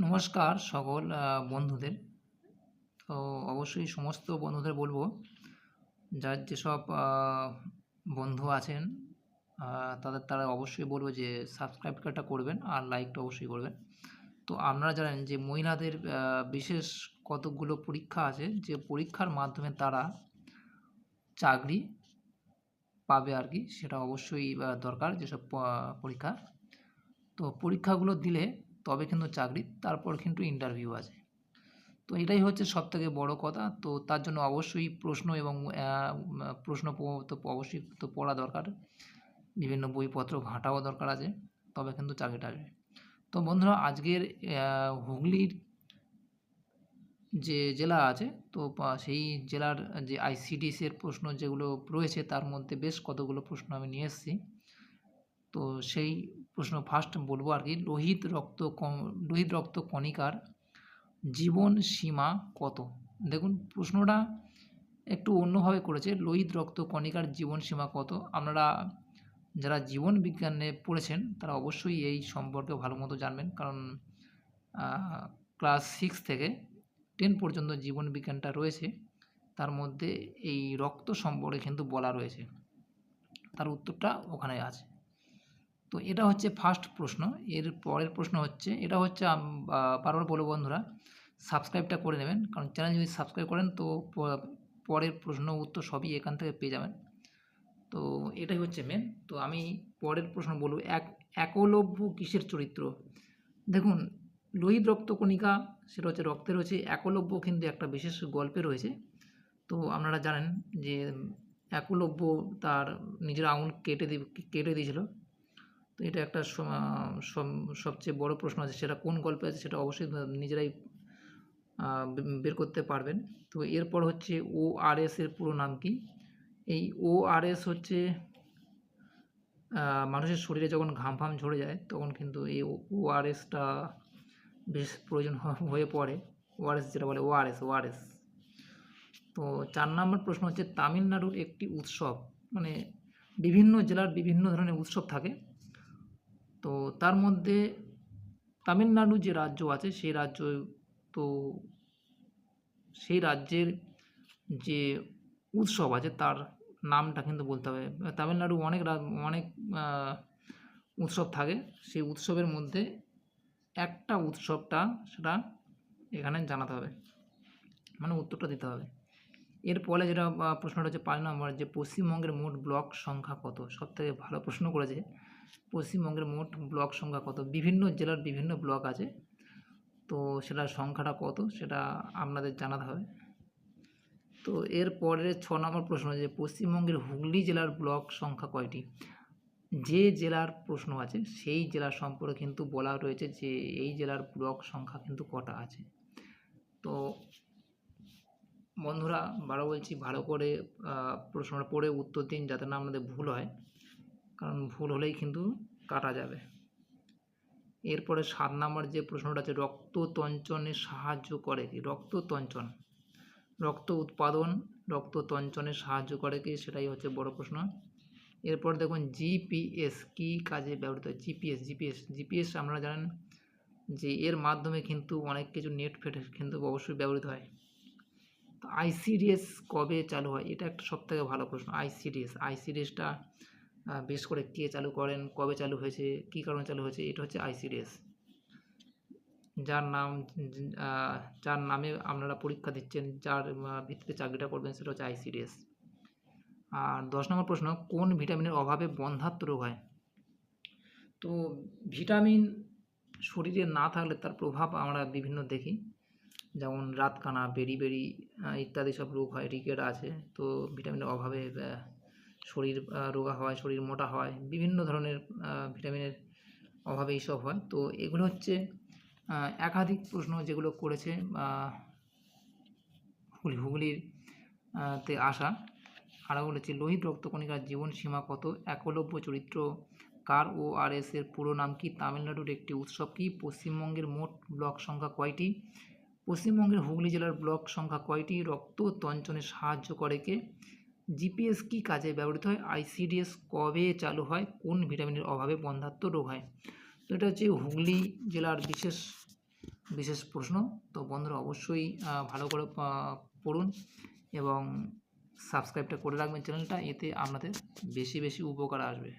নমস্কার সকল বন্ধুদের। তো অবশ্যই সমস্ত বন্ধুদের বলব, যার যেসব বন্ধু আছেন তারা অবশ্যই বলব যে সাবস্ক্রাইবটা করবেন আর লাইকটা অবশ্যই করবেন। তো আপনারা জানেন যে মহিলাদের বিশেষ কতকগুলো পরীক্ষা আছে, যে পরীক্ষার মাধ্যমে তারা চাকরি পাবে আর কি, সেটা অবশ্যই দরকার যেসব পরীক্ষা। তো পরীক্ষাগুলো দিলে তবে কিন্তু চাকরি, তারপর কিন্তু ইন্টারভিউ আছে। তো এটাই হচ্ছে সবথেকে বড় কথা। তো তার জন্য অবশ্যই প্রশ্ন এবং প্রশ্ন তো অবশ্যই তো পড়া দরকার। বিভিন্ন বইপত্র ঘাঁটাও দরকার আছে, তবে কিন্তু চাকরিটা আসবে। তো বন্ধুরা, আজকের হুগলির যে জেলা আছে, তো সেই জেলার যে আইসিডিএস এর প্রশ্ন যেগুলো রয়েছে, তার মধ্যে বেশ কতগুলো প্রশ্ন আমি নিয়ে এসেছি। তো সেই প্রশ্ন ফার্স্ট বলবো আর কি, লোহিত রক্ত কণিকার জীবন সীমা কত? দেখুন, প্রশ্নটা একটু অন্যভাবে করেছে। লোহিত রক্ত কণিকার জীবন সীমা কত? আপনারা যারা জীবন বিজ্ঞানে পড়েছেন তারা অবশ্যই এই সম্পর্কে ভালো মতো জানবেন, কারণ ক্লাস 6 থেকে 10 পর্যন্ত জীবন বিজ্ঞানটা রয়েছে। তার মধ্যে এই রক্ত সম্পর্কে কিন্তু বলা রয়েছে, তার উত্তরটা ওখানে আছে। তো এটা হচ্ছে ফার্স্ট প্রশ্ন। এর পরের প্রশ্ন হচ্ছে, এটা হচ্ছে বারবার বলবো বন্ধুরা, সাবস্ক্রাইবটা করে নেবেন, কারণ চ্যানেল যদি সাবস্ক্রাইব করেন তো পরের প্রশ্ন উত্তর সবই এখান থেকে পেয়ে যাবেন। তো এটাই হচ্ছে মেন। তো আমি পরের প্রশ্ন বলব, একলব্য কিসের চরিত্র? দেখুন, লোহিত রক্তকণিকা সেটা হচ্ছে রক্তে রয়েছে, একলব্য কিন্তু একটা বিশেষ গল্পে রয়েছে। তো আপনারা জানেন যে একলব্য তার নিজের আঙুল কেটে দিয়েছিল। তো এটা একটা সবচেয়ে বড় প্রশ্ন আছে, সেটা কোন গল্পে আছে সেটা অবশ্যই নিজেরাই বের করতে পারবেন। তো এরপর হচ্ছে ওআরএস এর পুরো নাম কি? এই ওআরএস হচ্ছে মানুষের শরীরে যখন ঘাম ঝরে যায় তখন কিন্তু এই ওআরএসটা বেশ প্রয়োজন হয়ে পড়ে। ওআরএস যেটা বলে ওআরএস। তো 4 নম্বর প্রশ্ন হচ্ছে, তামিলনাড়ুর একটি উৎসব, মানে বিভিন্ন জেলার বিভিন্ন ধরনের উৎসব থাকে। তো তার মধ্যে তামিলনাড়ু যে রাজ্য আছে সেই রাজ্য, তো সেই রাজ্যের যে উৎসব আছে তার নামটা কিন্তু বলতে হবে। তামিলনাড়ু অনেক উৎসব থাকে, সেই উৎসবের মধ্যে একটা উৎসবটা সেটা এখানে জানাতে হবে, মানে উত্তরটা দিতে হবে। এরপরে যেটা প্রশ্নটা হচ্ছে 5 নম্বর, যে পশ্চিমবঙ্গের মোট ব্লক সংখ্যা কত? সবথেকে ভালো প্রশ্ন করেছে, পশ্চিমবঙ্গের মোট ব্লক সংখ্যা কত? বিভিন্ন জেলার বিভিন্ন ব্লক আছে, তো সেটার সংখ্যাটা কত সেটা আপনাদের জানাতে হবে। তো এরপরের 6 নম্বর প্রশ্ন, যে পশ্চিমবঙ্গের হুগলি জেলার ব্লক সংখ্যা কয়টি? যে জেলার প্রশ্ন আছে সেই জেলার সম্পর্কে কিন্তু বলা রয়েছে যে এই জেলার ব্লক সংখ্যা কিন্তু কটা আছে। তো বন্ধুরা, বলছি ভালো করে প্রশ্নটা পড়ে উত্তর দিন, যাতে না আপনাদের ভুল হয়, কারণ ভুল হলেই কিন্তু কাটা যাবে। এরপরে 7 নম্বর যে প্রশ্নটা আছে, রক্ত তঞ্চনে সাহায্য করে কি? রক্ত উৎপাদন, রক্ত তঞ্চনে সাহায্য করে কি, সেটাই হচ্ছে বড় প্রশ্ন। এরপর দেখুন, জিপিএস কী কাজে ব্যবহৃত হয়? জিপিএস আপনারা জানেন যে এর মাধ্যমে কিন্তু অনেক কিছু নেট ফেটে কিন্তু অবশ্যই ব্যবহৃত হয়। তো আইসিডিএস কবে চালু হয়? এটা একটা সবথেকে ভালো প্রশ্ন। আইসিডিএসটা বেশ করে কে চালু করেন, কবে চালু হয়েছে, কী কারণে চালু হয়েছে, এটা হচ্ছে আইসিডিএস। যার যার নামে আপনারা পরীক্ষা দিচ্ছেন, যার ভিত্তিতে চাকরিটা করবেন, সেটা হচ্ছে আইসিডিএস। আর 10 নম্বর প্রশ্ন, কোন ভিটামিনের অভাবে বন্ধ্যাত্ব রোগ হয়? তো ভিটামিন শরীরে না থাকলে তার প্রভাব আমরা বিভিন্ন দেখি, যেমন রাতকানা, বেরি ইত্যাদি সব রোগ হয়, রিকেট আছে। তো ভিটামিনের অভাবে শরীর রোগা হয়, শরীর মোটা হয়, বিভিন্ন ধরনের ভিটামিনের অভাবে এইসব হয়। তো এগুলো হচ্ছে একাধিক প্রশ্ন যেগুলো করেছে হুগলির তে আসা। আরও বলেছে, লোহিত রক্তকণিকার জীবন সীমা কত? একলব্য চরিত্র কার? ওআরএস এর পুরো নাম কি? তামিলনাড়ুর একটি উৎসব কি? পশ্চিমবঙ্গের মোট ব্লক সংখ্যা কয়টি? পশ্চিমবঙ্গের হুগলি জেলার ব্লক সংখ্যা কয়টি? রক্ত তঞ্চনে সাহায্য করে কে? জিপিএস কী কাজে ব্যবহৃত হয়? আইসিডিএস কবে চালু হয়? কোন ভিটামিনের অভাবে বন্ধ্যাত্ব রোগ হয়? তো এটা হচ্ছে হুগলি জেলার বিশেষ বিশেষ প্রশ্ন। তো বন্ধুরা অবশ্যই ভালো করে পড়ুন এবং সাবস্ক্রাইবটা করে রাখবেন চ্যানেলটা, এতে আপনাদের বেশি উপকার আসবে।